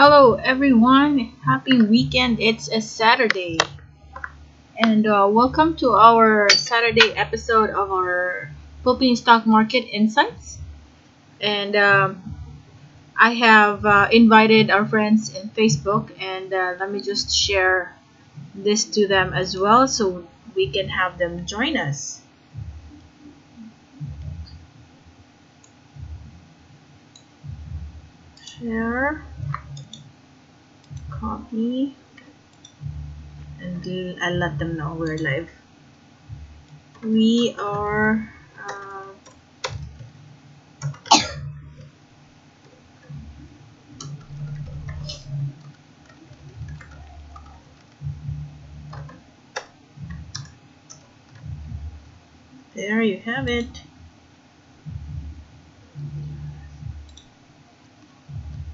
Hello everyone, happy weekend. It's a Saturday, and welcome to our Saturday episode of our Philippine Stock Market Insights. And I have invited our friends in Facebook, and let me just share this to them as well so we can have them join us. Share, copy, and I'll let them know we're live. We are there you have it.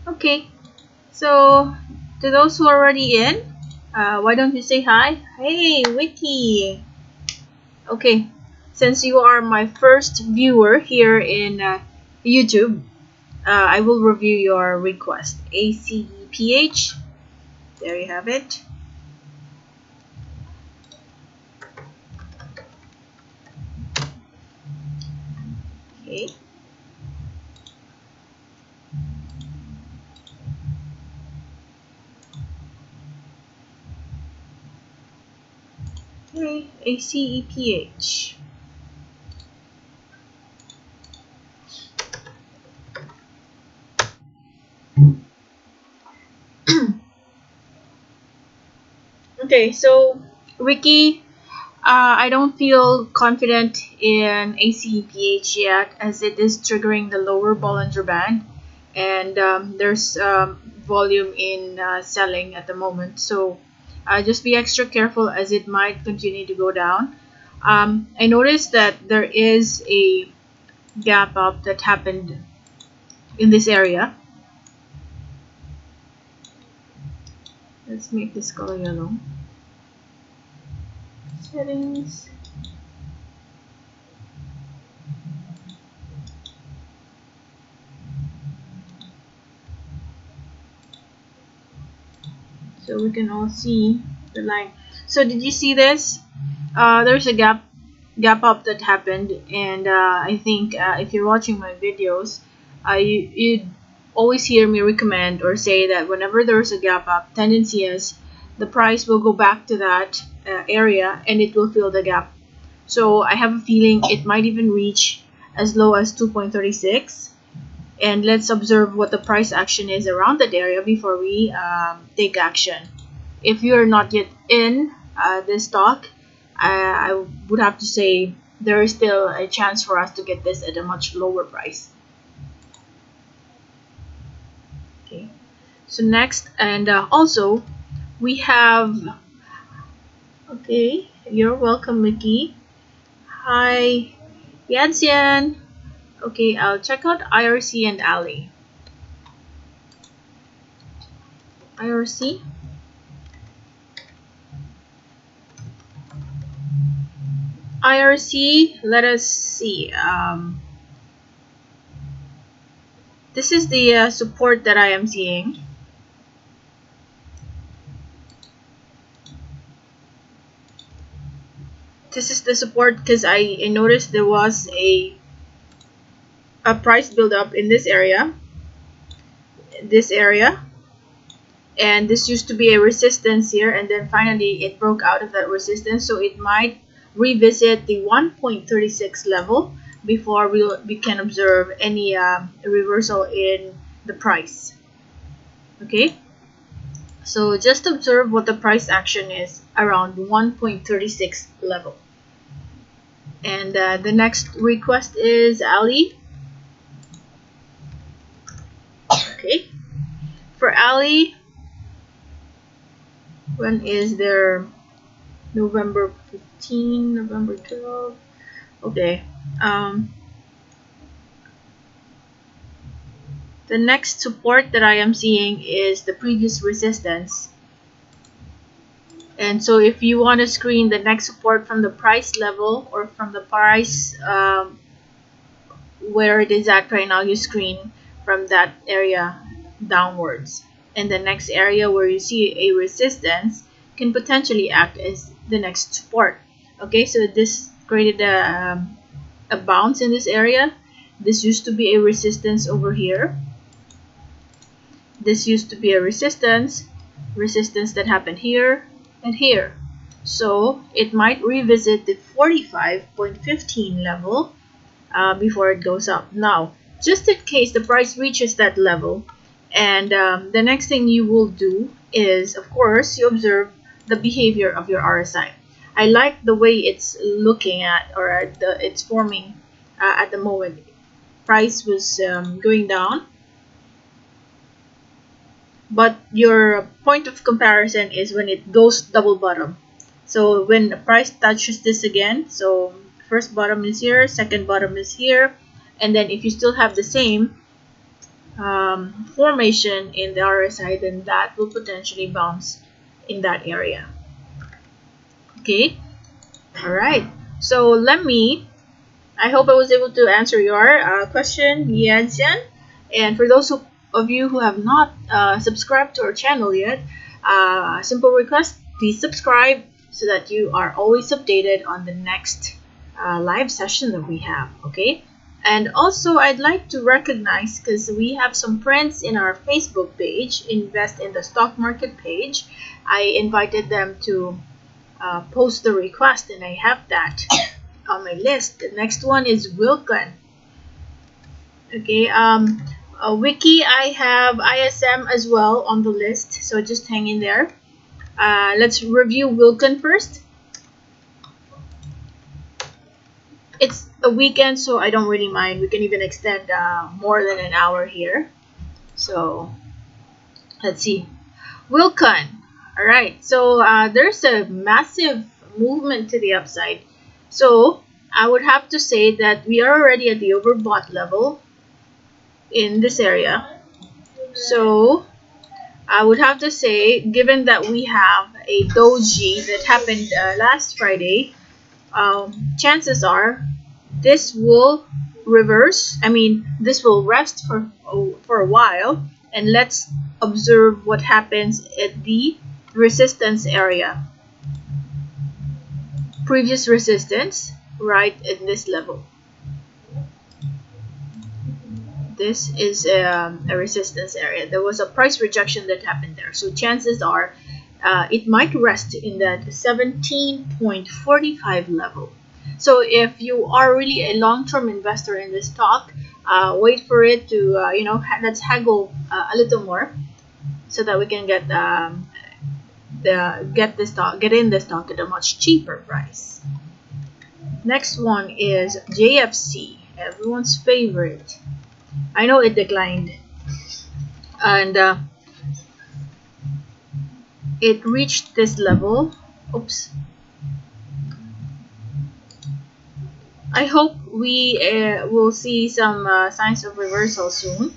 Okay, so to those who are already in, why don't you say hi? Hey, Wiki. Okay, since you are my first viewer here in YouTube, I will review your request. ACEPH. There you have it. Okay. Okay, ACEPH. Okay, so Ricky, I don't feel confident in ACPH yet as it is triggering the lower Bollinger Band, and there's volume in selling at the moment. So just be extra careful as it might continue to go down. I noticed that there is a gap up that happened in this area. Let's make this color yellow. Settings. So we can all see the line. So did you see this? There's a gap up that happened, and I think if you're watching my videos, you always hear me recommend or say that whenever there's a gap up, tendency is the price will go back to that area and it will fill the gap. So I have a feeling it might even reach as low as 2.36, and let's observe what the price action is around that area before we take action. If you're not yet in this stock, I would have to say there is still a chance for us to get this at a much lower price. Okay, so next, and also we have, okay, you're welcome, Mickey. Hi, Yansian. Okay, I'll check out IRC and Ali. IRC. IRC, let us see. This is the support that I am seeing. This is the support because I noticed there was a price build-up in this area, and this used to be a resistance here, and then finally it broke out of that resistance, so it might revisit the 1.36 level before we can observe any reversal in the price. Okay, so just observe what the price action is around 1.36 level. And the next request is Ali. Okay, for Ali, when is their November 15, November 12? Okay. The next support that I am seeing is the previous resistance. And so if you want to screen the next support from the price level or from the price where it is at right now, you screen from that area downwards. and the next area where you see a resistance can potentially act as the next support. Okay, so this created a bounce in this area. This used to be a resistance over here. This used to be a resistance that happened here and here. So it might revisit the 45.15 level before it goes up. Now, just in case the price reaches that level, and the next thing you will do is, of course, you observe the behavior of your RSI. I like the way it's looking at, or it's forming at the moment. Price was going down, but your point of comparison is when it goes double bottom. So when the price touches this again, so first bottom is here, second bottom is here, and then if you still have the same formation in the RSI, then that will potentially bounce in that area. Okay, all right. So I hope I was able to answer your question, Yanxian. And for those of you who have not subscribed to our channel yet, simple request, please subscribe so that you are always updated on the next live session that we have. Okay, and also I'd like to recognize, because we have some friends in our Facebook page, Invest in the Stock Market page. I invited them to post the request, and I have that on my list. The next one is wlcon. Okay, wiki, I have ISM as well on the list, so just hang in there. Let's review wlcon first. It's a weekend, so I don't really mind. We can even extend more than an hour here. So let's see. wlcon. Alright, so there's a massive movement to the upside. So I would have to say that we are already at the overbought level in this area. So I would have to say, given that we have a doji that happened last Friday, chances are this will reverse. I mean, this will rest for a while, and let's observe what happens at the resistance area. Previous resistance right at this level. This is a resistance area. There was a price rejection that happened there, so chances are it might rest in that 17.45 level. So if you are really a long-term investor in this stock, wait for it to let's haggle a little more so that we can get in the stock at a much cheaper price. Next one is JFC, everyone's favorite. I know it declined, and it reached this level. Oops. I hope we will see some signs of reversal soon,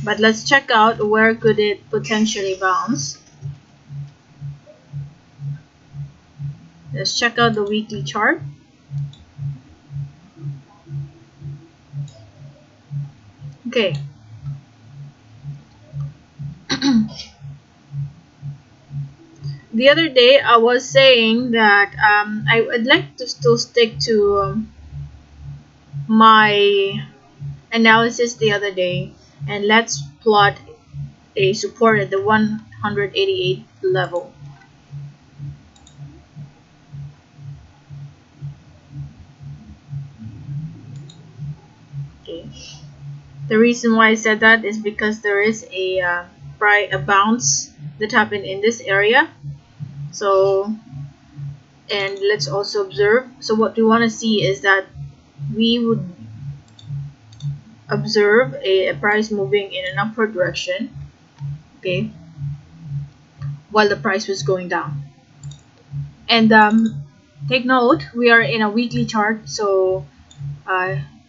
but let's check out where could it potentially bounce. Let's check out the weekly chart. Okay. The other day I was saying that I would like to still stick to my analysis the other day, and let's plot a support at the 188 level. Okay. The reason why I said that is because there is a bounce that happened in this area. So, and let's also observe. So what we want to see is that we would observe a price moving in an upward direction, okay, while the price was going down. And take note, we are in a weekly chart, so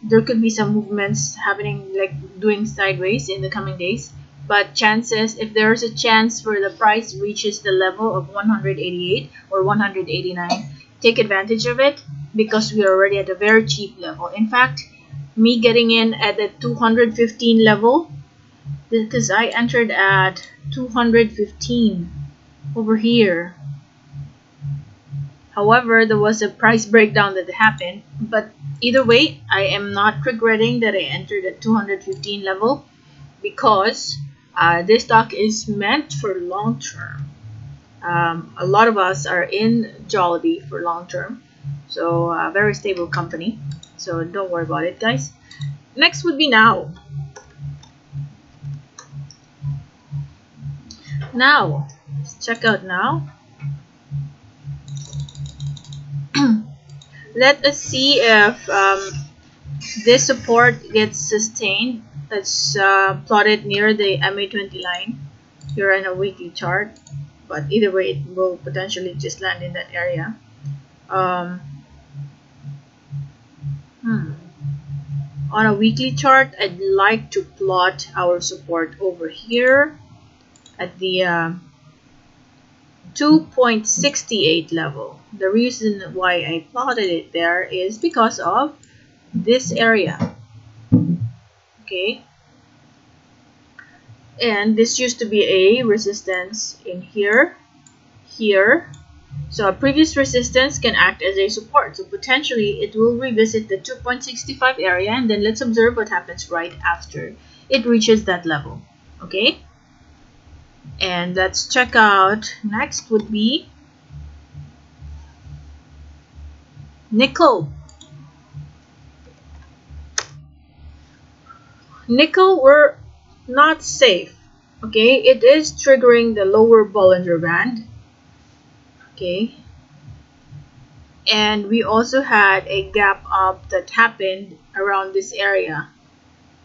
there could be some movements happening, like doing sideways in the coming days. But chances, if there's a chance where the price reaches the level of 188 or 189, take advantage of it, because we are already at a very cheap level. In fact, me getting in at the 215 level, because I entered at 215 over here. However, there was a price breakdown that happened, but either way, I am not regretting that I entered at 215 level, because this stock is meant for long term. A lot of us are in Jollibee for long term, so very stable company, so don't worry about it, guys. Next would be now. Let's check out now. Let us see if this support gets sustained. Let's plot it near the MA20 line here on a weekly chart, but either way it will potentially just land in that area. On a weekly chart, I'd like to plot our support over here at the 2.68 level. The reason why I plotted it there is because of this area. Okay, and this used to be a resistance in here. So a previous resistance can act as a support, so potentially it will revisit the 2.65 area, and then let's observe what happens right after it reaches that level. Okay, and let's check out, next would be nickel. Nickel, we're not safe. Okay, it is triggering the lower Bollinger Band. Okay, and we also had a gap up that happened around this area,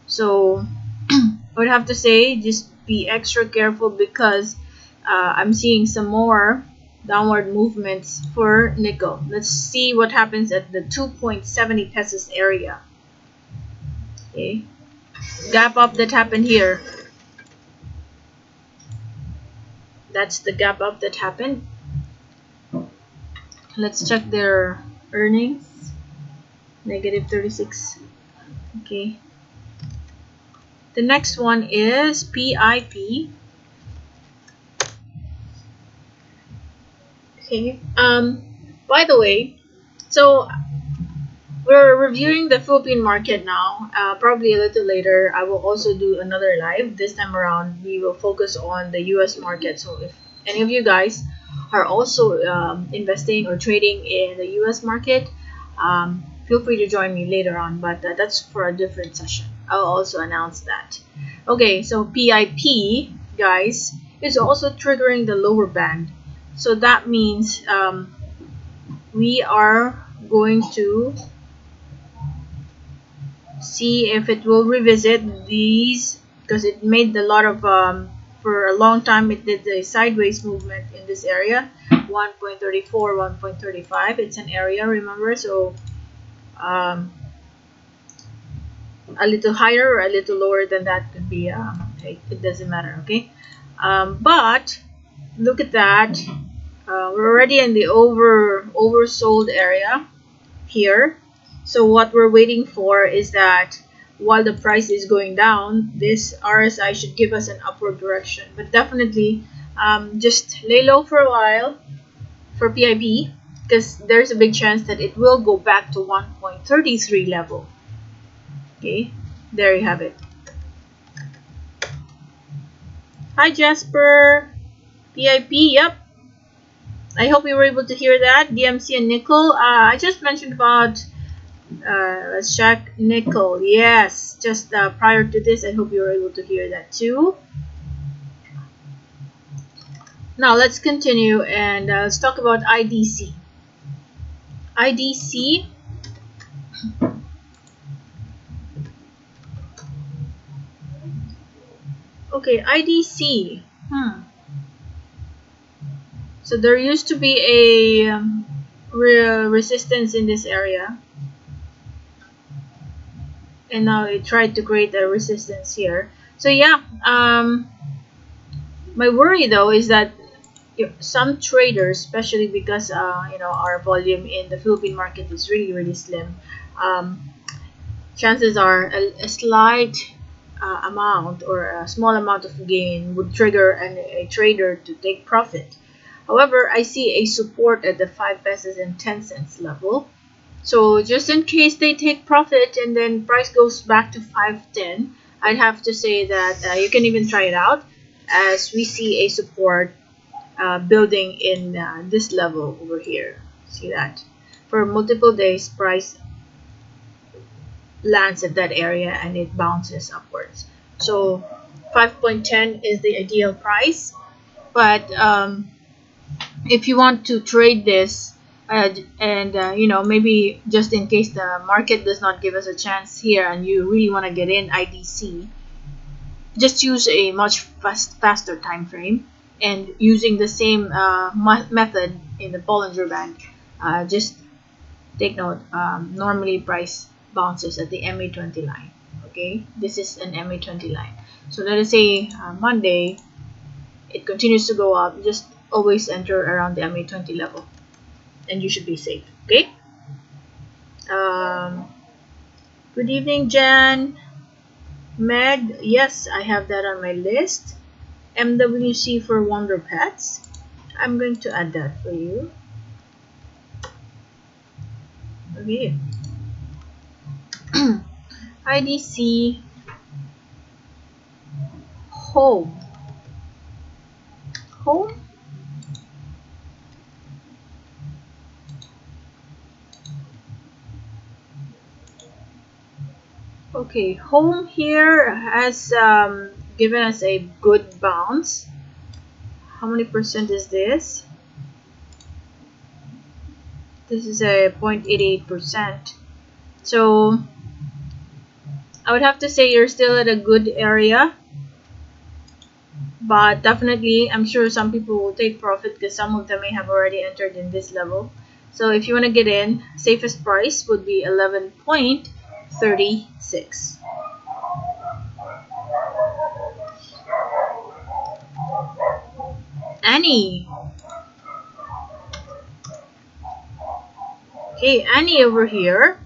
so I would have to say just be extra careful, because I'm seeing some more downward movements for nickel. Let's see what happens at the 2.70 pesos area. Okay, gap up that happened here. That's the gap up that happened. Let's check their earnings. -36. Okay. The next one is PIP. Okay. By the way, so we're reviewing the Philippine market now. Probably a little later, I will also do another live. This time around, we will focus on the US market. So if any of you guys are also investing or trading in the US market, feel free to join me later on, but that's for a different session. I'll also announce that. Okay, so PIP, guys, is also triggering the lower band. So that means we are going to see if it will revisit these, because it made a lot of for a long time it did a sideways movement in this area, 1.34, 1.35. It's an area, remember, so a little higher or a little lower than that could be it doesn't matter. Okay, but look at that, we're already in the oversold area here. So what we're waiting for is that while the price is going down, this RSI should give us an upward direction. But definitely just lay low for a while for PIP, because there's a big chance that it will go back to 1.33 level. Okay, there you have it. Hi Jasper. PIP, yep. I hope you were able to hear that. DMC and nickel. I just mentioned about let's check nickel. Yes, just prior to this, I hope you were able to hear that too. Now let's continue and let's talk about IDC. IDC. Okay, IDC. So there used to be a resistance in this area, and now it tried to create a resistance here. So yeah, my worry though is that some traders, especially because our volume in the Philippine market is really slim, chances are a slight amount or a small amount of gain would trigger a trader to take profit. However, I see a support at the 5 pesos and 10 cents level. So just in case they take profit and then price goes back to 510, I'd have to say that you can even try it out, as we see a support building in this level over here. See that? For multiple days, price lands at that area and it bounces upwards. So 5.10 is the ideal price, but if you want to trade this and maybe just in case the market does not give us a chance here and you really want to get in IDC, just use a much faster time frame, and using the same method in the Bollinger Band. Just take note, normally price bounces at the MA20 line. Okay, this is an MA20 line. So let us say Monday it continues to go up, just always enter around the MA20 level and you should be safe. Okay. Good evening, Jan. Meg, yes, I have that on my list. MWC for Wonder Pets. I'm going to add that for you. Okay. IDC home. Home? Okay, home here has given us a good bounce. How many percent is this? This is a 0.88%. So I would have to say you're still at a good area, but definitely I'm sure some people will take profit because some of them may have already entered in this level. So if you want to get in, safest price would be 11.36. Annie. Okay, Annie over here.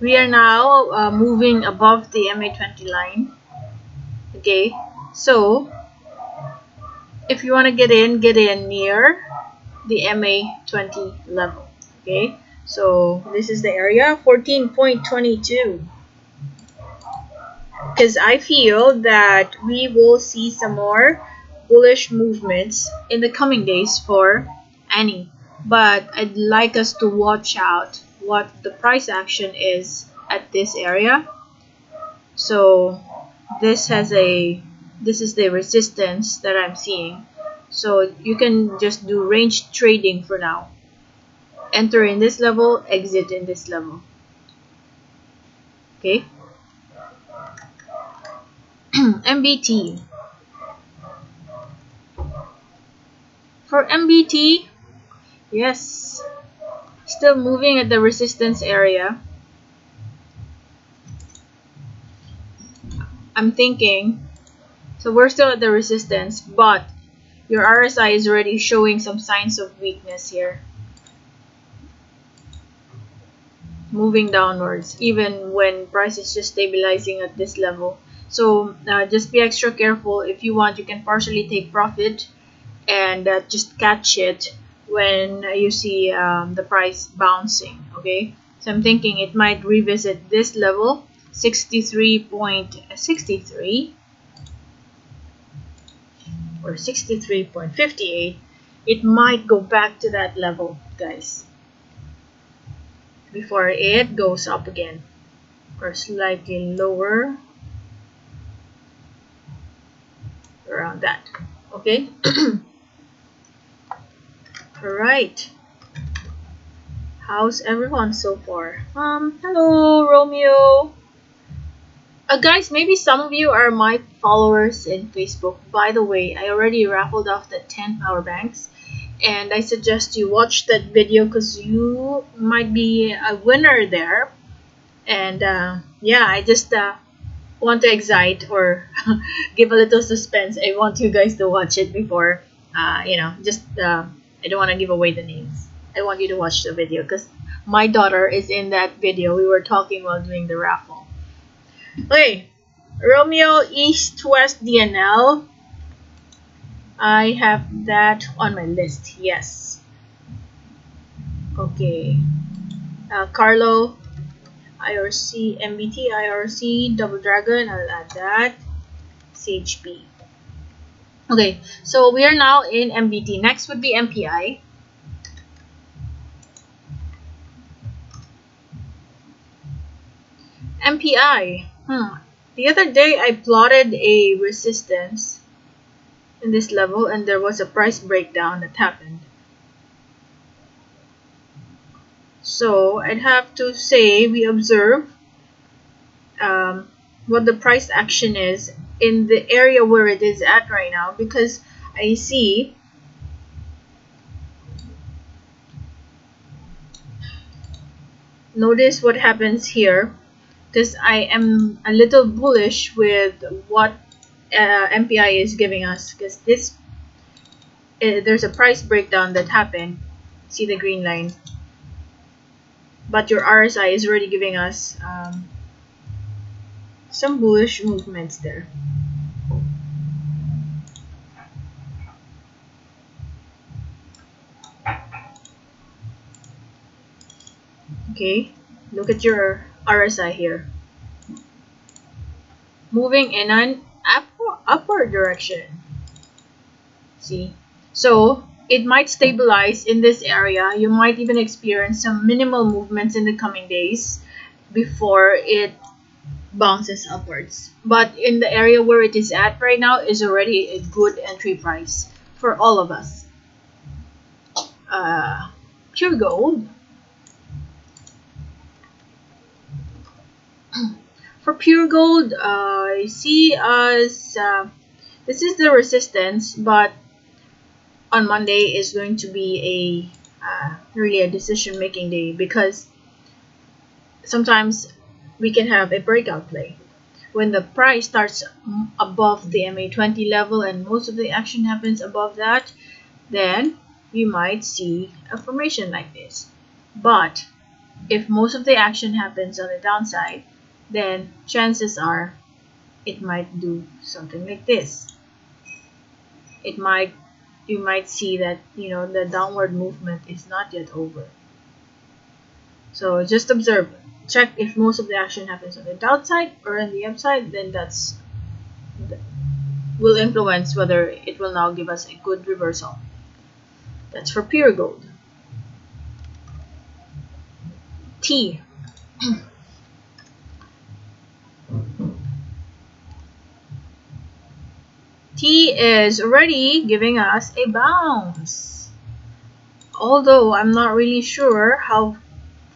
We are now moving above the MA20 line. Okay, so if you want to get in near the MA20 level. Okay, so this is the area 14.22. Because I feel that we will see some more bullish movements in the coming days for Annie. But I'd like us to watch out what the price action is at this area. So this is the resistance that I'm seeing. So you can just do range trading for now. Enter in this level, exit in this level. Okay. MBT. For MBT, yes, still moving at the resistance area. I'm thinking, so we're still at the resistance, but your RSI is already showing some signs of weakness here. Moving downwards, even when price is just stabilizing at this level. So just be extra careful. If you want, you can partially take profit and just catch it when you see the price bouncing. Okay, so I'm thinking it might revisit this level, 63.63 or 63.58. It might go back to that level, guys, before it goes up again or slightly lower, around that. Okay. All right, how's everyone so far? Hello Romeo. Guys, maybe some of you are my followers in Facebook. By the way, I already raffled off the 10 power banks, and I suggest you watch that video because you might be a winner there. And yeah, I just want to excite or give a little suspense. I want you guys to watch it before, I don't want to give away the names. I want you to watch the video because my daughter is in that video. We were talking while doing the raffle. Okay, Romeo East West DNL. I have that on my list. Yes. Okay. Carlo IRC MBT IRC Double Dragon. I'll add that. CHP. Okay, so we are now in MBT. Next would be MPI. MPI. The other day I plotted a resistance in this level and there was a price breakdown that happened. So I'd have to say we observe what the price action is in the area where it is at right now, because I see notice what happens here, because I am a little bullish with what MPI is giving us, because this there's a price breakdown that happened. See the green line, but your RSI is already giving us some bullish movements there. Okay, look at your RSI here, moving in an upward direction. See, so it might stabilize in this area. You might even experience some minimal movements in the coming days before it bounces upwards. But in the area where it is at right now is already a good entry price for all of us. Pure gold. For pure gold, I see as this is the resistance, but on Monday is going to be really a decision making day, because sometimes we can have a breakout play when the price starts above the MA20 level and most of the action happens above that. Then you might see a formation like this. But if most of the action happens on the downside, then chances are it might do something like this. You might see that the downward movement is not yet over. So just observe, check if most of the action happens on the downside or on the upside, then that's will influence whether it will now give us a good reversal. That's for pure gold. T. T is already giving us a bounce. Although I'm not really sure how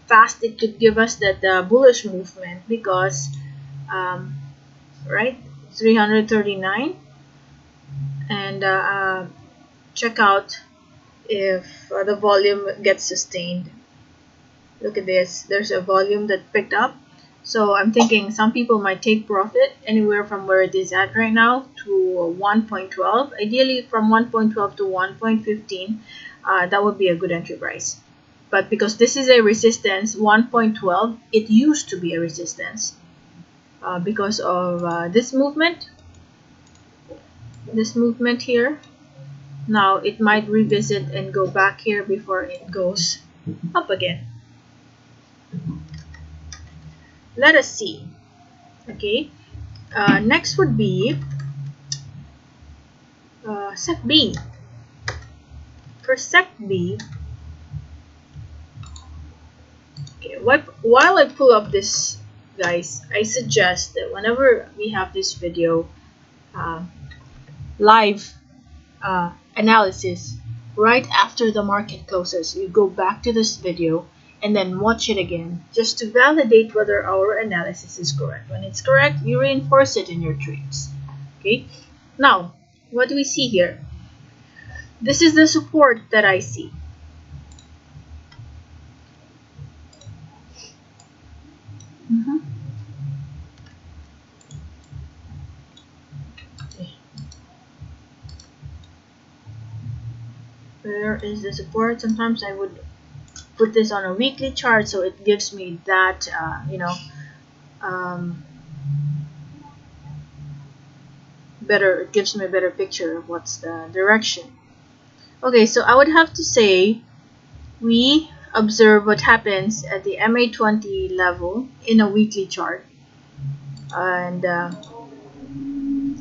fast it could give us that bullish movement, because right, 339, and check out if the volume gets sustained. Look at this, there's a volume that picked up. So I'm thinking some people might take profit anywhere from where it is at right now to 1.12. Ideally from 1.12 to 1.15, that would be a good entry price. But because this is a resistance, 1.12, it used to be a resistance because of this movement here. Now it might revisit and go back here before it goes up again. Let us see. Okay, next would be secb. For secb, okay, while I pull up this, guys, I suggest that whenever we have this video live analysis, right after the market closes, you go back to this video and then watch it again just to validate whether our analysis is correct. When it's correct, you reinforce it in your trades. Okay, now what do we see here? This is the support that I see. Where is the support? Sometimes I would put this on a weekly chart so it gives me that better, it gives me a better picture of what's the direction. Okay, so I would have to say we observe what happens at the MA20 level in a weekly chart, and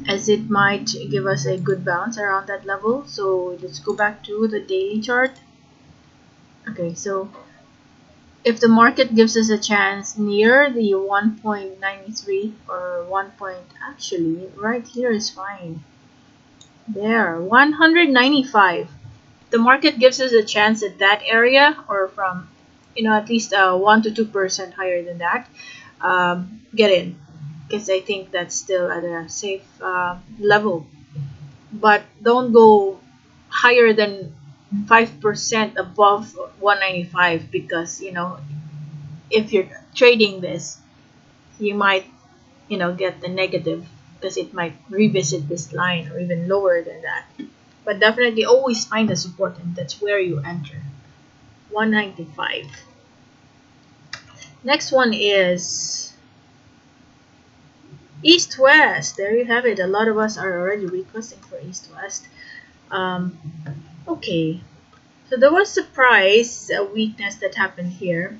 as it might give us a good bounce around that level. So let's go back to the daily chart. Okay, so if the market gives us a chance near the 1.93 or 1 point, actually right here is fine. There, 195. The market gives us a chance at that area, or from, at least 1 to 2% higher than that, get in, because I think that's still at a safe level. But don't go higher than 5% above 195, because if you're trading this, you might get the negative, because it might revisit this line or even lower than that. But definitely always find a support, and that's where you enter. 195. Next one is East-West. There you have it. A lot of us are already requesting for East-West. Okay, so there was a price weakness that happened here.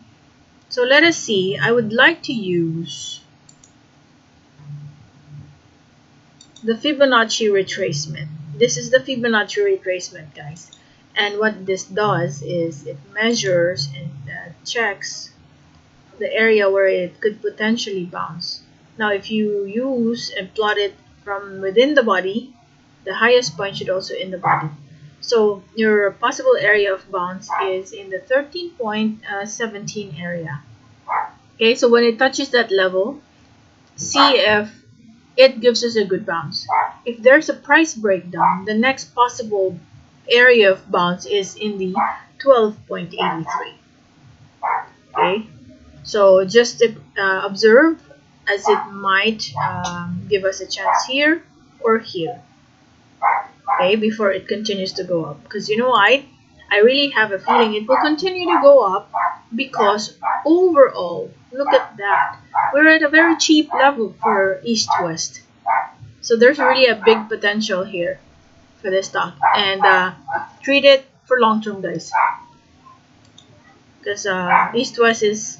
So let us see. I would like to use the Fibonacci retracement. This is the Fibonacci retracement, guys. And what this does is it measures and checks the area where it could potentially bounce. Now, if you use and plot it from within the body, the highest point should also in the body. So your possible area of bounce is in the 13.17 area. Okay, so when it touches that level, see if it gives us a good bounce. If there's a price breakdown, the next possible area of bounce is in the 12.83. Okay, so just observe, as it might give us a chance here or here. Okay, before it continues to go up, because you know why? I really have a feeling it will continue to go up, because overall, look at that, we're at a very cheap level for East-West. So there's really a big potential here for this stock, and treat it for long-term, guys, because East-West is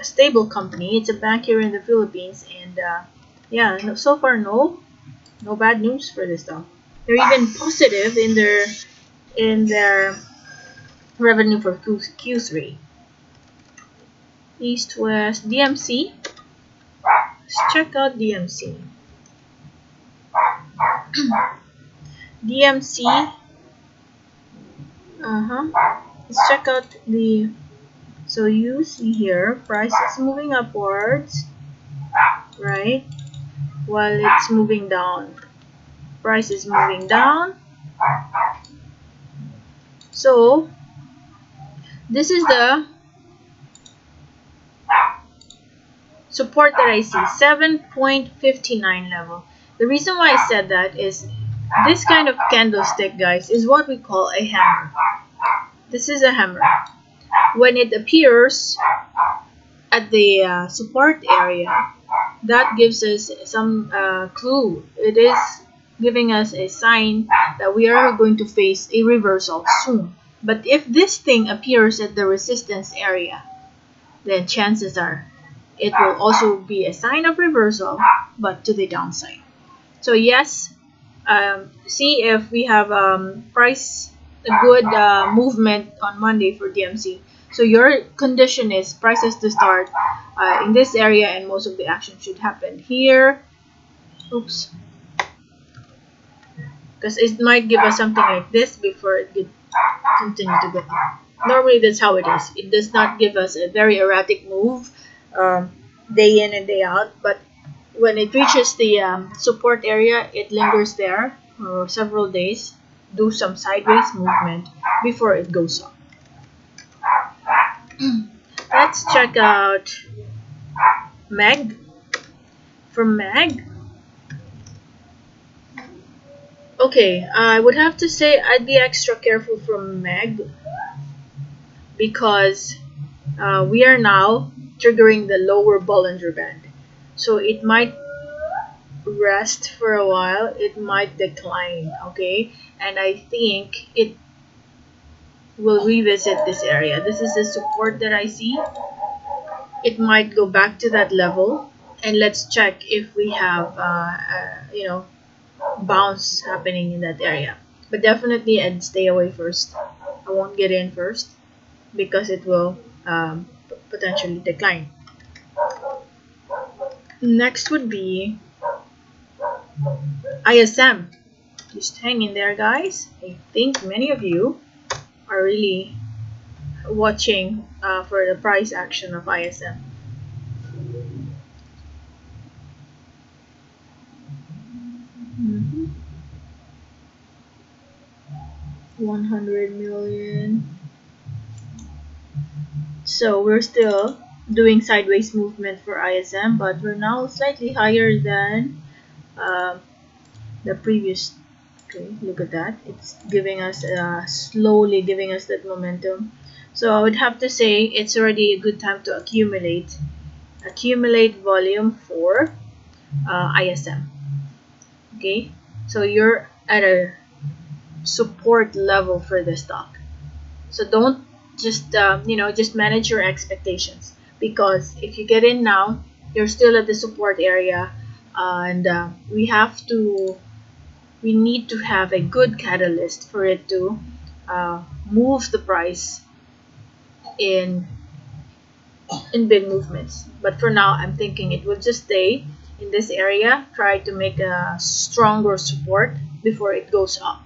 a stable company. It's a bank here in the Philippines, and yeah, so far no bad news for this stock. They're even positive in their revenue for Q3. East-West, DMC. Let's check out DMC. DMC. Let's check out the. So you see here, price is moving upwards, right? While it's moving down. Price is moving down. So this is the support that I see, 7.59 level. The reason why I said that is this kind of candlestick, guys, is what we call a hammer. This is a hammer. When it appears at the support area, that gives us some clue. It is giving us a sign that we are going to face a reversal soon. But if this thing appears at the resistance area, then chances are it will also be a sign of reversal, but to the downside. So yes, see if we have price a good movement on Monday for DMC. So your condition is prices to start in this area, and most of the action should happen here. Oops. Because it might give us something like this before it could continue to go up. Normally that's how it is. It does not give us a very erratic move day in and day out, but when it reaches the support area, it lingers there for several days, do some sideways movement before it goes up. Let's check out MEG. From MEG, okay, I would have to say I'd be extra careful from MEG, because we are now triggering the lower Bollinger Band. So it might rest for a while, it might decline, okay? And I think it will revisit this area. This is the support that I see. It might go back to that level, and let's check if we have bounce happening in that area. But definitely I'd stay away first. I won't get in first because it will potentially decline. Next would be ISM. Just hang in there, guys. I think many of you are really watching for the price action of ISM. Mm-hmm. 100 million. So we're still doing sideways movement for ISM, but we're now slightly higher than uh, the previous. Okay, look at that. It's giving us slowly giving us that momentum. So I would have to say it's already a good time to accumulate volume for ISM. Okay, so you're at a support level for the stock. So don't just manage your expectations, because if you get in now, you're still at the support area, and we need to have a good catalyst for it to move the price in big movements. But for now, I'm thinking it will just stay in this area, try to make a stronger support before it goes up.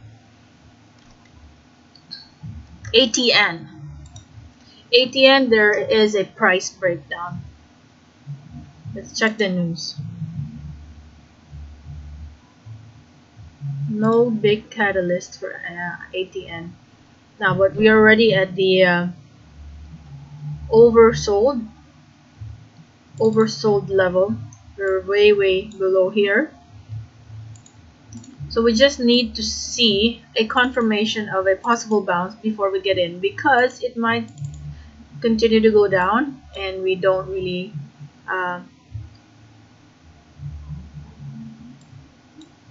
ATN. ATN, there is a price breakdown. Let's check the news. No big catalyst for ATN. Now, but we are already at the oversold level. We're way below here. So we just need to see a confirmation of a possible bounce before we get in, because it might continue to go down and we don't really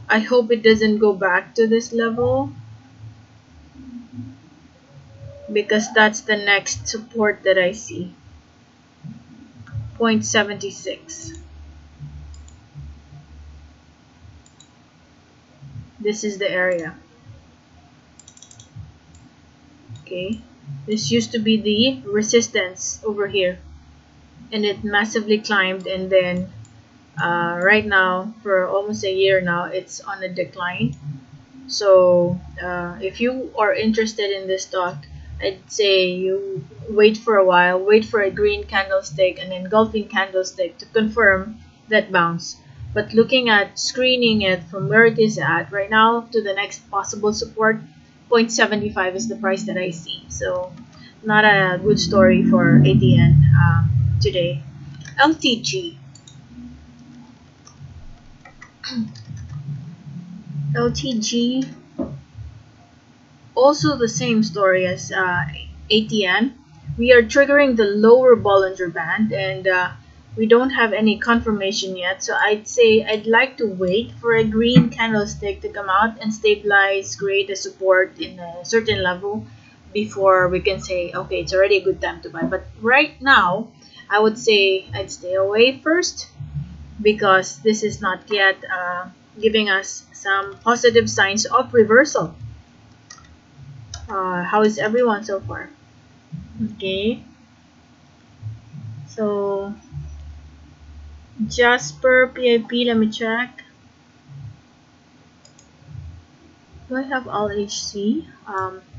I hope it doesn't go back to this level, because that's the next support that I see. 0.76. This is the area. Okay, this used to be the resistance over here, and it massively climbed, and then right now, for almost a year now, it's on a decline. So if you are interested in this stock, I'd say you wait for a while, wait for a green candlestick, an engulfing candlestick to confirm that bounce. But looking at screening it from where it is at right now to the next possible support, 0.75 is the price that I see. So not a good story for ATN today. LTG. LTG, also the same story as ATN. We are triggering the lower Bollinger Band, and we don't have any confirmation yet. So I'd say I'd like to wait for a green candlestick to come out and stabilize, create a support in a certain level before we can say, okay, it's already a good time to buy. But right now, I would say I'd stay away first, because this is not yet giving us some positive signs of reversal. How is everyone so far? Okay. So, Jasper, PIP, let me check. Do I have allhc?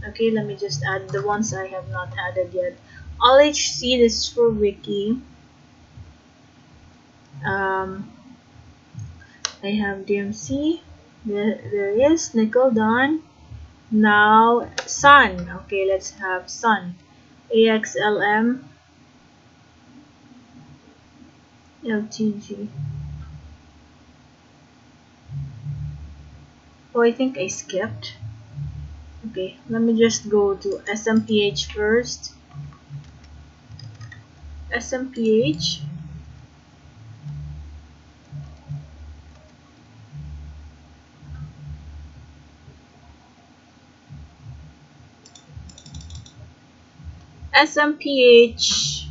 Okay, let me just add the ones I have not added yet. Allhc, this is for Wiki. I have DMC. There is nikl done. Now Sun. Okay, let's have Sun. axlm, LTG. Oh, I think I skipped. Okay, let me just go to smph first. smph. smph,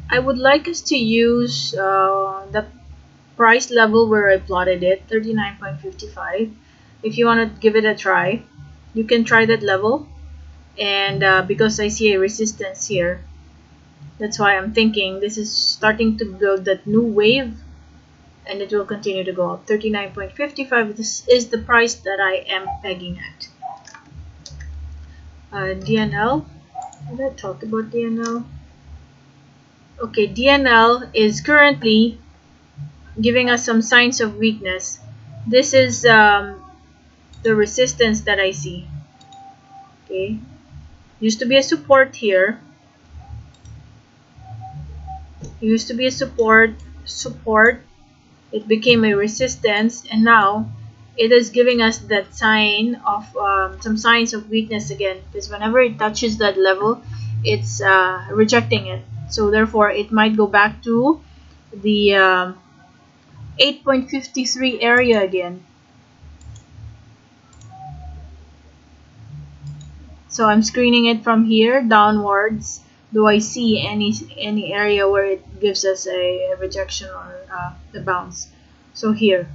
I would like us to use the price level where I plotted it, 39.55. If you want to give it a try, you can try that level. And because I see a resistance here, that's why I'm thinking this is starting to build that new wave, and it will continue to go up. 39.55, this is the price that I am pegging at. DNL, did I talk about DNL? Okay, DNL is currently giving us some signs of weakness. This is the resistance that I see. Okay, used to be a support here. Used to be a support. It became a resistance, and now it is giving us that sign of some signs of weakness again, because whenever it touches that level, it's rejecting it. So therefore, it might go back to the 8.53 area again. So I'm screening it from here downwards. Do I see any area where it gives us a rejection or the bounce? So here,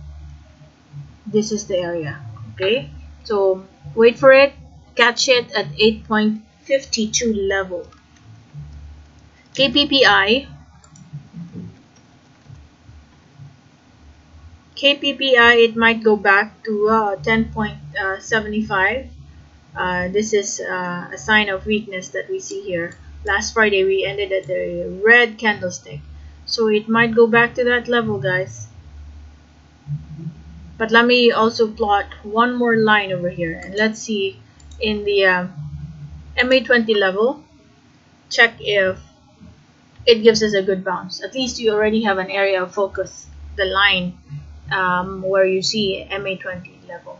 this is the area. Okay, so wait for it, catch it at 8.52 level. kppi, it might go back to 10.75. This is a sign of weakness that we see here. Last Friday we ended at the red candlestick, so it might go back to that level, guys. But let me also plot one more line over here, and let's see in the MA20 level, check if it gives us a good bounce. At least you already have an area of focus, the line where you see MA20 level.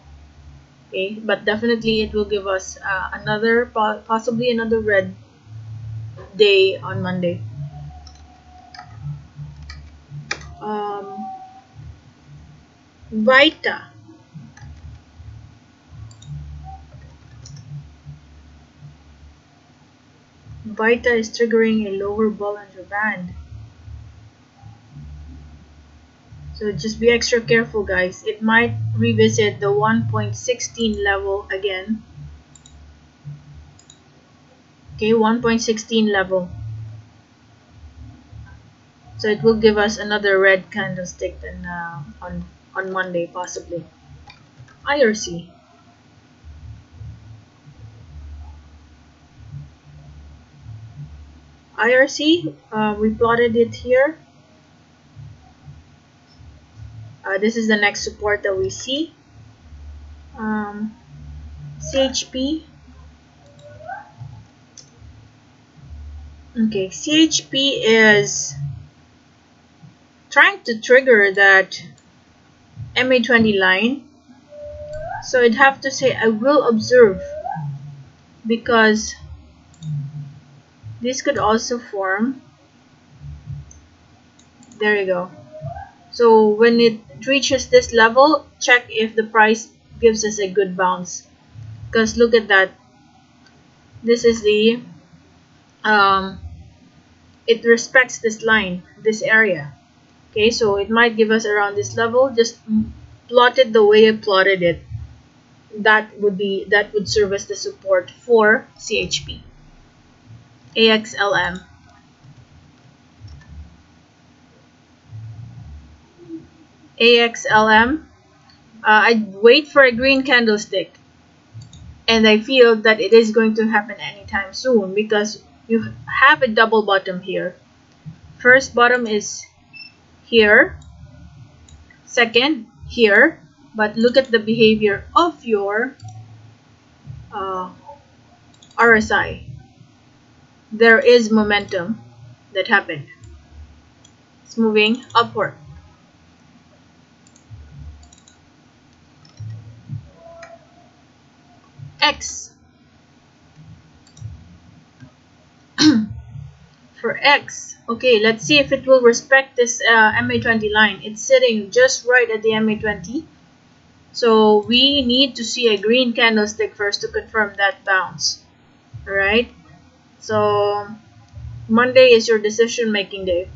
Okay, but definitely it will give us possibly another red day on Monday. Vita. Vita is triggering a lower Bollinger Band. So just be extra careful, guys. It might revisit the 1.16 level again. Okay, 1.16 level. So it will give us another red candlestick then on Monday possibly. IRC. We plotted it here. This is the next support that we see. CHP. Okay, CHP is trying to trigger that MA20 line. So I'd have to say I will observe, because this could also form. There you go. So when it reaches this level, check if the price gives us a good bounce, because look at that. This is the it respects this line, this area. Okay, so it might give us around this level. Just plot it the way I plotted it. That would serve as the support for CHP. axlm. I'd wait for a green candlestick, and I feel that it is going to happen anytime soon, because you have a double bottom here. First bottom is here, second here, but look at the behavior of your RSI. There is momentum that happened. It's moving upward. X. For X, okay, let's see if it will respect this MA20 line. It's sitting just right at the MA20. So we need to see a green candlestick first to confirm that bounce. Alright, So Monday is your decision making day,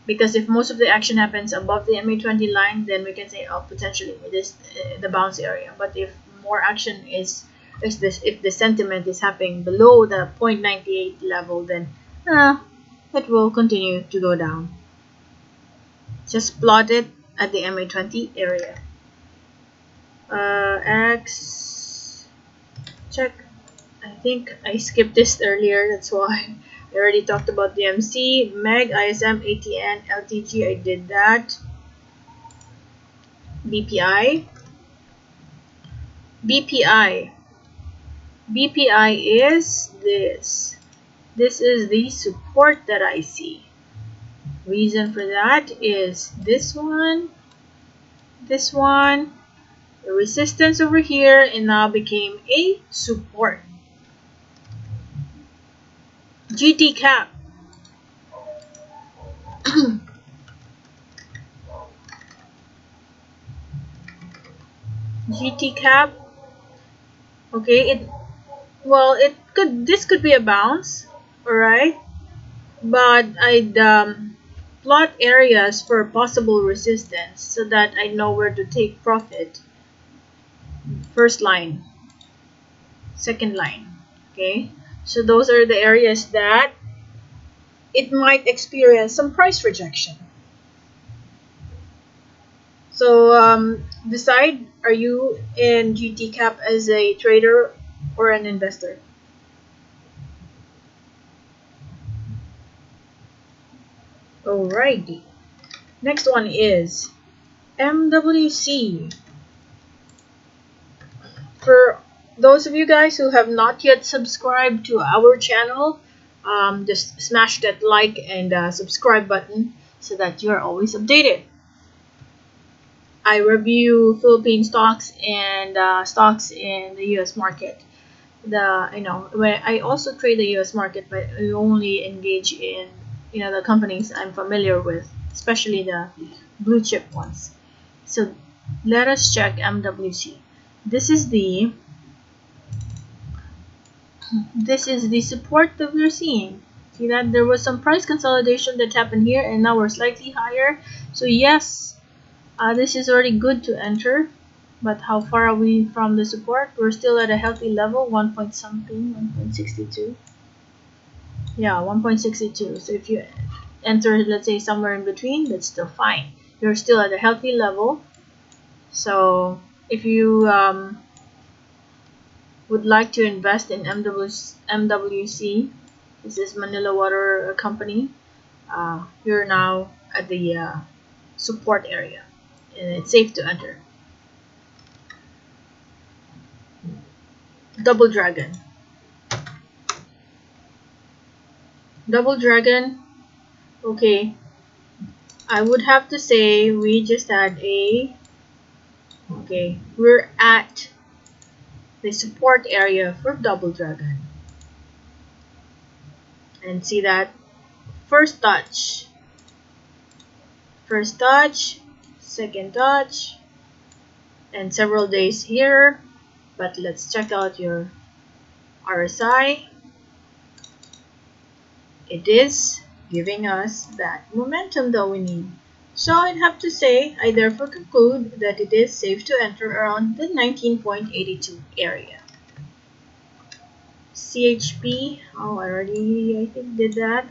because if most of the action happens above the MA20 line, then we can say, oh, potentially it is the bounce area. But if more action is this, if the sentiment is happening below the 0.98 level, then it will continue to go down. Just plot it at the MA20 area. X check. I think I skipped this earlier, that's why. I already talked about the MC, MEG, ISM, ATN, LTG, I did that. BPI. BPI. BPI is this. This is the support that I see. Reason for that is this one, the resistance over here, and now became a support. gtcap. gtcap. Okay, this could be a bounce, alright, but I'd plot areas for possible resistance so that I know where to take profit. First line, second line. Okay, so those are the areas that it might experience some price rejection. So decide, are you in gtcap as a trader or an investor? Alrighty. Next one is MWC. For those of you guys who have not yet subscribed to our channel, just smash that like and subscribe button so that you are always updated. I review Philippine stocks and stocks in the US market. I also trade the US market, but I only engage in the companies I'm familiar with, especially the blue chip ones. So let us check MWC. This is the support that we're seeing. See that there was some price consolidation that happened here, and now we're slightly higher. So yes, this is already good to enter. But how far are we from the support? We're still at a healthy level, 1.62. Yeah, 1.62. So if you enter, let's say, somewhere in between, that's still fine. You're still at a healthy level. So if you would like to invest in MWC, this is Manila Water Company, you're now at the support area, and it's safe to enter. Double Dragon. Okay, I would have to say we just had we're at the support area for Double Dragon. And see that first touch, second touch, and several days here. But let's check out your RSI. It is giving us that momentum that we need. So I'd have to say, I therefore conclude that it is safe to enter around the 19.82 area. CHP, I already did that.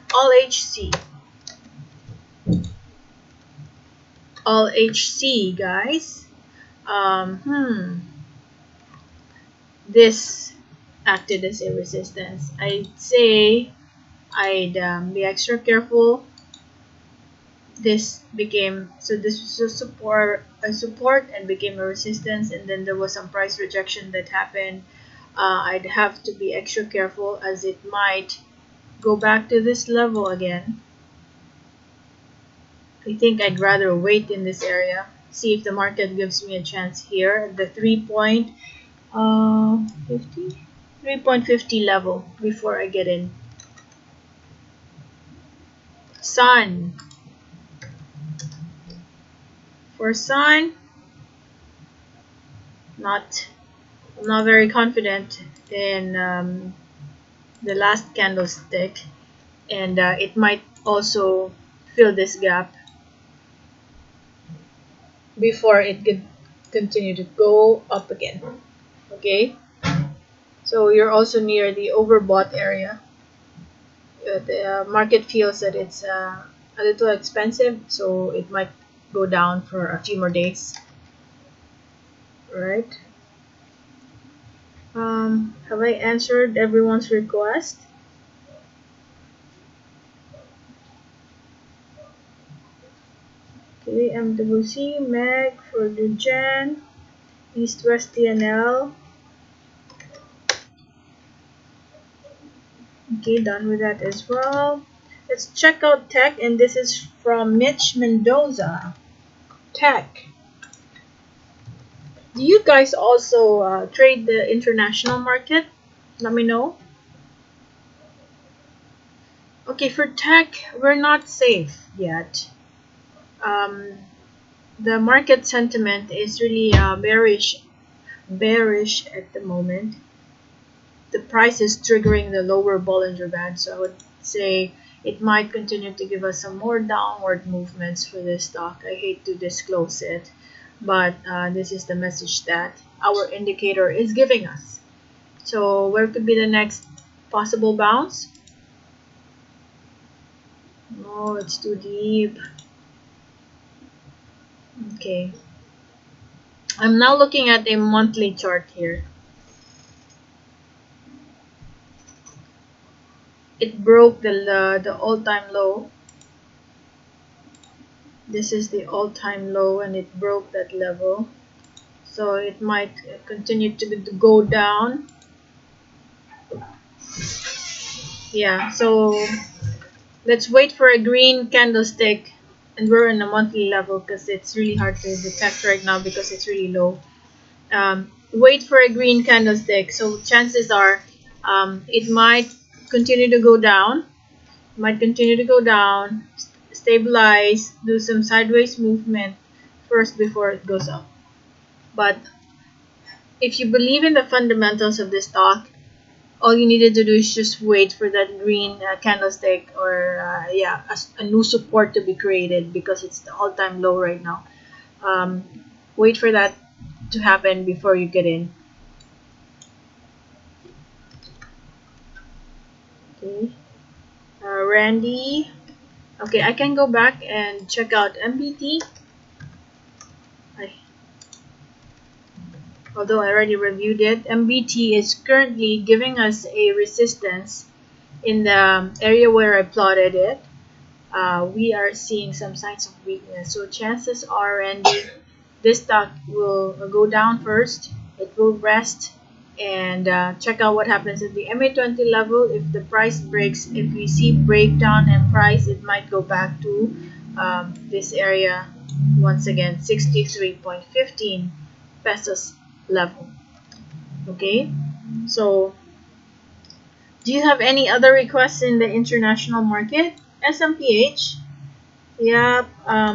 allhc, guys. This acted as a resistance. I'd say I'd be extra careful. This was a support and became a resistance, and then there was some price rejection that happened. I'd have to be extra careful as it might go back to this level again. I think I'd rather wait in this area, see if the market gives me a chance here at the 3.50 level before I get in. Sun. For Sun, I'm not very confident in the last candlestick, and it might also fill this gap before it could continue to go up again. Okay, so you're also near the overbought area. The market feels that it's a little expensive, so it might go down for a few more days. Right? Have I answered everyone's request? Okay, MWC, Meg for the Gen, East West TNL. Okay, done with that as well. Let's check out tech, and this is from Mitch Mendoza. Tech. Do you guys also trade the international market? Let me know. Okay, for tech, we're not safe yet. Um, the market sentiment is really bearish at the moment. The price is triggering the lower Bollinger Band, so I would say it might continue to give us some more downward movements for this stock. I hate to disclose it, but this is the message that our indicator is giving us. So where could be the next possible bounce? No, it's too deep. Okay. I'm now looking at a monthly chart here. It broke the all-time low. This is the all-time low, and it broke that level. So it might continue to go down. Yeah, so let's wait for a green candlestick, and we're in a monthly level because it's really hard to detect right now because it's really low. Wait for a green candlestick, so chances are it might continue to go down, stabilize, do some sideways movement first before it goes up. But if you believe in the fundamentals of this stock, all you needed to do is just wait for that green candlestick, or a new support to be created because it's the all-time low right now. Wait for that to happen before you get in. Okay, Randy. Okay, I can go back and check out MBT. Although I already reviewed it, MBT is currently giving us a resistance in the area where I plotted it. We are seeing some signs of weakness. So chances are, Randy, this stock will go down first. It will rest and check out what happens at the MA20 level. If the price breaks, if we see breakdown in price, it might go back to this area once again, 63.15 pesos level. Okay, so do you have any other requests in the international market? SMPH. Yep. I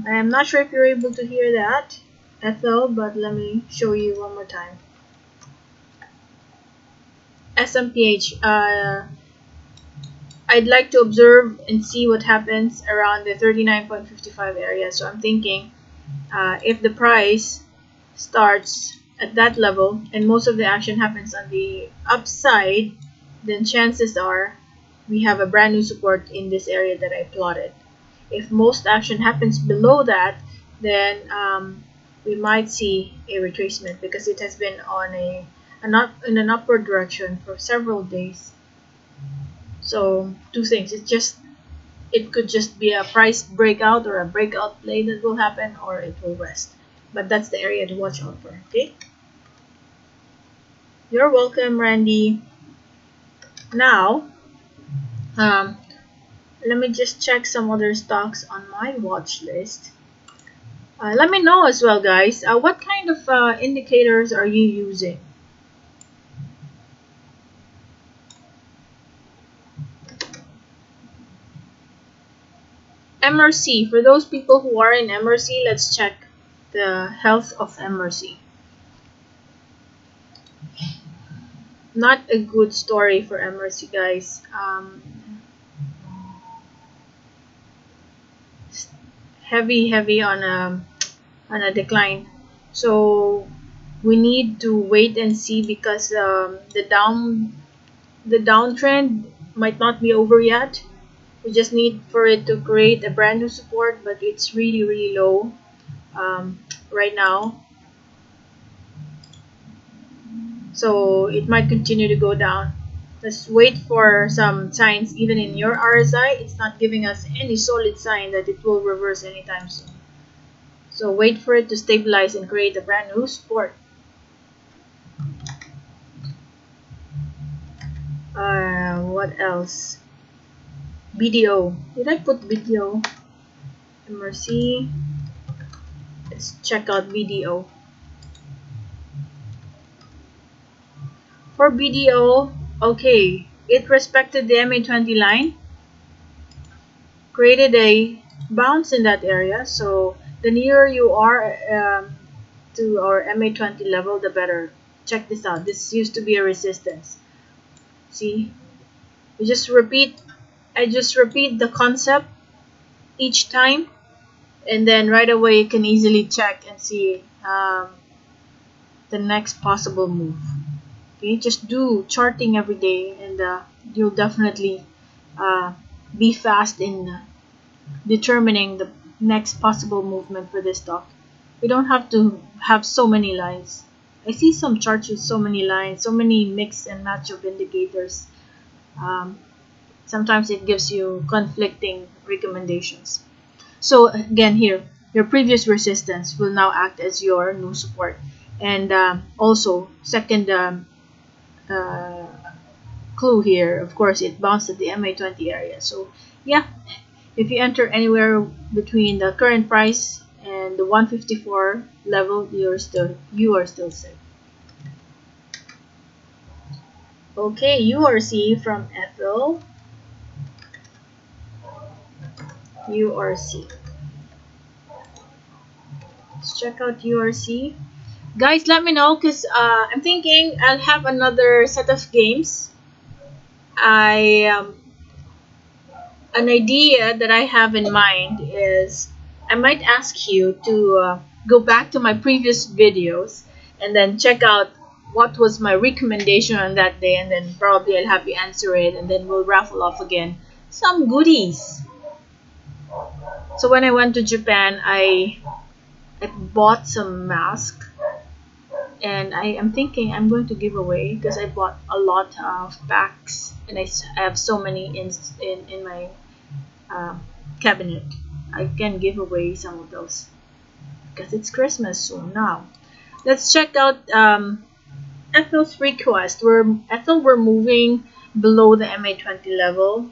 am not sure if you're able to hear that, Ethel, but let me show you one more time. SMPH. I'd like to observe and see what happens around the 39.55 area. So I'm thinking, if the price starts at that level and most of the action happens on the upside, then chances are we have a brand new support in this area that I plotted. If most action happens below that, then we might see a retracement because it has been on in an upward direction for several days. So two things, it could just be a price breakout or a breakout play that will happen, or it will rest. But that's the area to watch out for. Okay, you're welcome, Randy. Now let me just check some other stocks on my watch list. Let me know as well, guys. What kind of indicators are you using? MRC. For those people who are in MRC, let's check the health of MRC. not a good story for MRC, guys. Heavy on a decline. So we need to wait and see, because the downtrend might not be over yet. We just need for it to create a brand new support, but it's really low right now. So it might continue to go down. Let's wait for some signs. Even in your RSI, it's not giving us any solid sign that it will reverse anytime soon. So wait for it to stabilize and create a brand new support. What else? BDO. Did I put BDO? MRC. Let's check out BDO. For BDO, okay, it respected the MA20 line, created a bounce in that area. So the nearer you are to our MA20 level, the better. Check this out. This used to be a resistance. See, I just repeat the concept each time, and then right away you can easily check and see the next possible move. Okay, just do charting every day, and you'll definitely be fast in determining the next possible movement for this stock. We don't have to have so many lines. I see some charts with so many lines, so many mix and match of indicators. Sometimes it gives you conflicting recommendations. So again, here, your previous resistance will now act as your new support. And also, second clue here, of course, it bounced at the MA20 area. So yeah, if you enter anywhere between the current price and the 154 level, you are still safe. Okay, URC from Ethel. URC. Let's check out URC. Guys, let me know, because I'm thinking I'll have another set of games. An idea that I have in mind is I might ask you to go back to my previous videos and then check out what was my recommendation on that day, and then probably I'll have you answer it, and then we'll raffle off again some goodies. So when I went to Japan, I bought some masks, and I am thinking I'm going to give away, because I bought a lot of packs, and I have so many in my cabinet. I can give away some of those because it's Christmas soon now. Let's check out Ethel's request. We're moving below the MA20 level,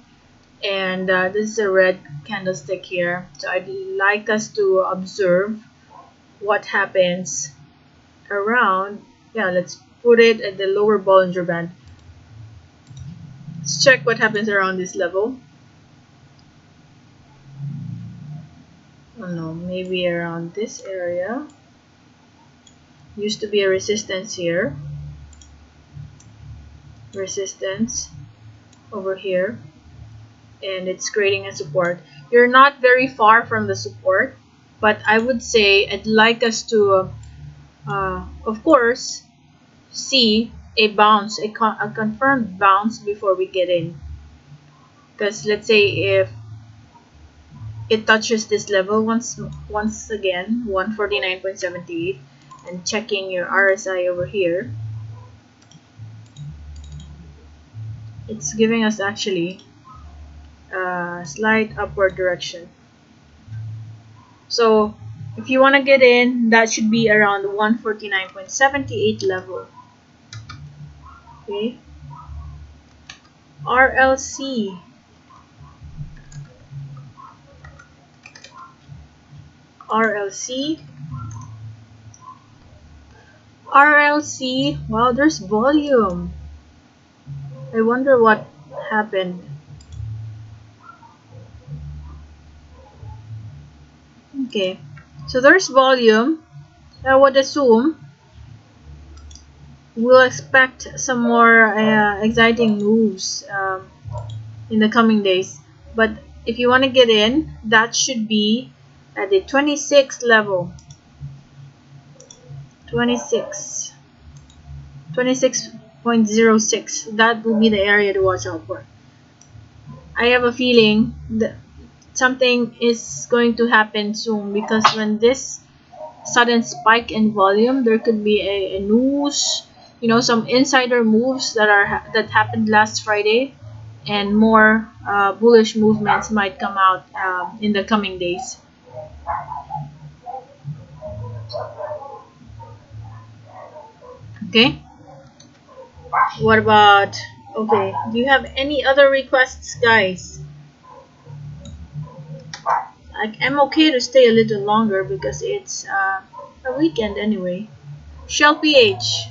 and this is a red candlestick here. So I'd like us to observe what happens around. Yeah, let's put it at the lower Bollinger Band. Let's check what happens around this level. Oh no, maybe around this area. Used to be a resistance here. Resistance over here. And it's creating a support. You're not very far from the support, but I would say I'd like us to, of course, see a bounce, a confirmed bounce before we get in. Because let's say if it touches this level once again, 149.78, and checking your RSI over here, it's giving us actually a slight upward direction. So if you want to get in, that should be around the 149.78 level. Okay, RLC. RLC. RLC. Wow, there's volume. I wonder what happened. Okay, so there's volume. I would assume we'll expect some more exciting moves in the coming days. But if you want to get in, that should be at the 26 level. 26. 26.06. That will be the area to watch out for. I have a feeling that something is going to happen soon, because when this sudden spike in volume, there could be a news, some insider moves that happened last Friday, and more bullish movements might come out in the coming days. Okay. What about? Okay. Do you have any other requests, guys? I'm okay to stay a little longer because it's a weekend anyway. Shell pH.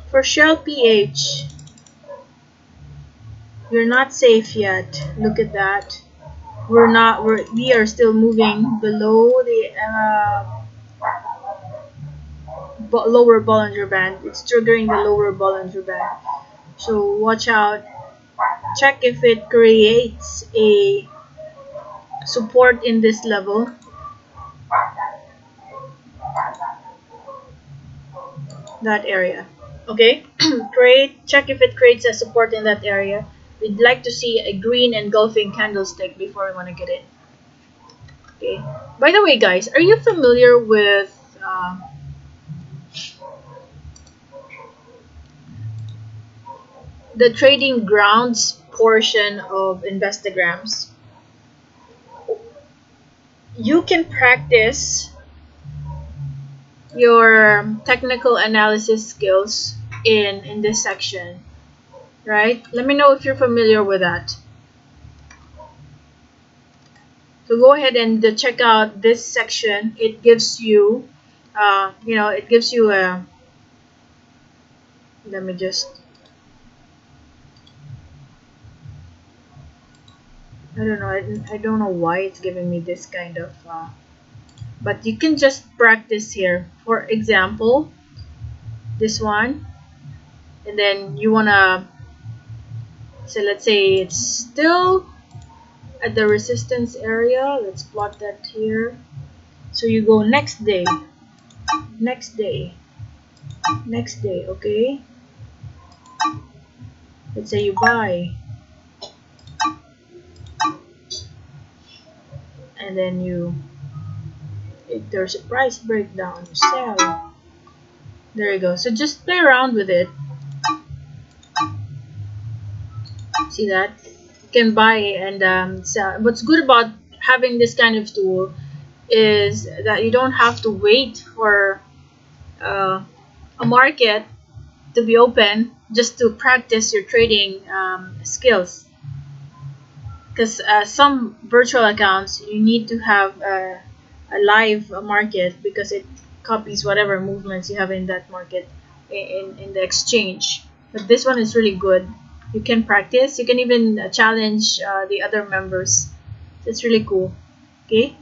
For shell pH, you're not safe yet. Look at that. We are still moving below the lower Bollinger Band. It's triggering the lower Bollinger Band. So watch out. Check if it creates a support in this level. That area. Okay. Check if it creates a support in that area. We'd like to see a green engulfing candlestick before we want to get in. Okay. By the way, guys, are you familiar with the trading grounds portion of Investagrams? You can practice your technical analysis skills in this section, right? Let me know if you're familiar with that. So go ahead and check out this section. It gives you, it gives you a. Let me just. I don't know. I don't know why it's giving me this kind of. But you can just practice here. For example, this one, and then you wanna. So let's say it's still at the resistance area. Let's plot that here. So you go next day, next day, next day, okay? Let's say you buy, and then if there's a price breakdown, you sell. There you go. So just play around with it. See that? You can buy and sell. What's good about having this kind of tool is that you don't have to wait for a market to be open just to practice your trading skills. Because some virtual accounts, you need to have a live market, because it copies whatever movements you have in that market in the exchange. But this one is really good. You can practice. You can even challenge the other members. It's really cool. Okay.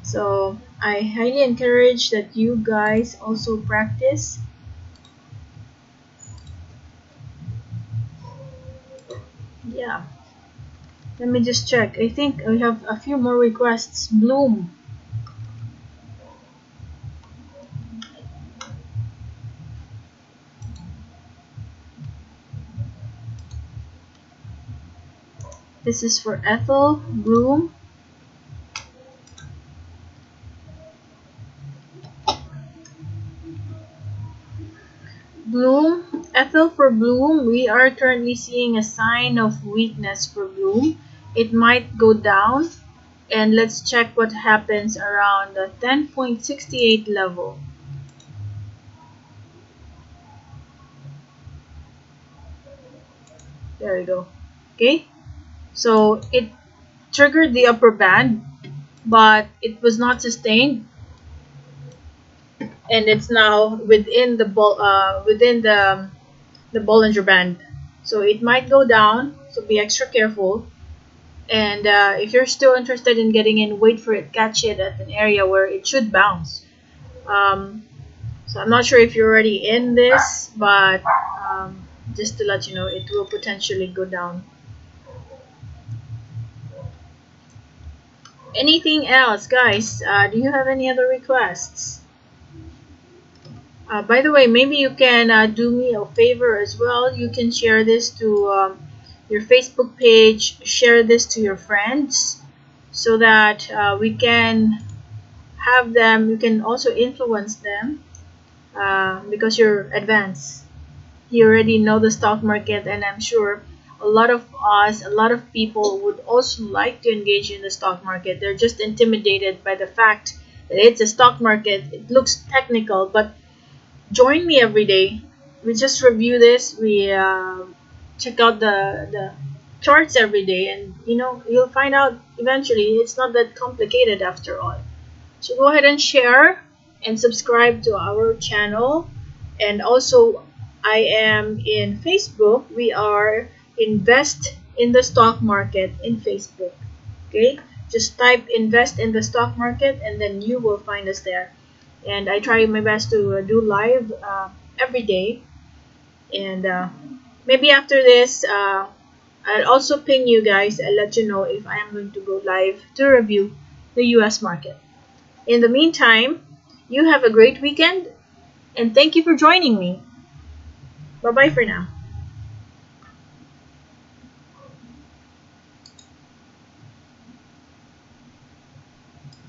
So I highly encourage that you guys also practice. Yeah. Let me just check. I think we have a few more requests. Bloom. This is for Ethel. Bloom. Bloom. Ethel, for Bloom, we are currently seeing a sign of weakness for Bloom. It might go down. And let's check what happens around the 10.68 level. There you go. Okay. So it triggered the upper band, but it was not sustained, and it's now within the Bollinger Band. So it might go down. So be extra careful. And if you're still interested in getting in, wait for it, catch it at an area where it should bounce. So I'm not sure if you're already in this, but just to let you know, it will potentially go down. Anything else, guys? Do you have any other requests? By the way, maybe you can do me a favor as well. You can share this to your Facebook page, share this to your friends so that we can have them, you can also influence them because you're advanced. You already know the stock market, and I'm sure a lot of us, a lot of people would also like to engage in the stock market. They're just intimidated by the fact that it's a stock market. It looks technical, but join me every day. We just review this. We check out the charts every day, and you'll find out eventually it's not that complicated after all. So go ahead and share and subscribe to our channel. And also, I am in Facebook. We are Invest in the Stock Market in Facebook. Okay? Just type Invest in the Stock Market and then you will find us there. And I try my best to do live every day. And maybe after this, I'll also ping you guys and let you know if I am going to go live to review the US market. In the meantime, you have a great weekend and thank you for joining me. Bye bye for now.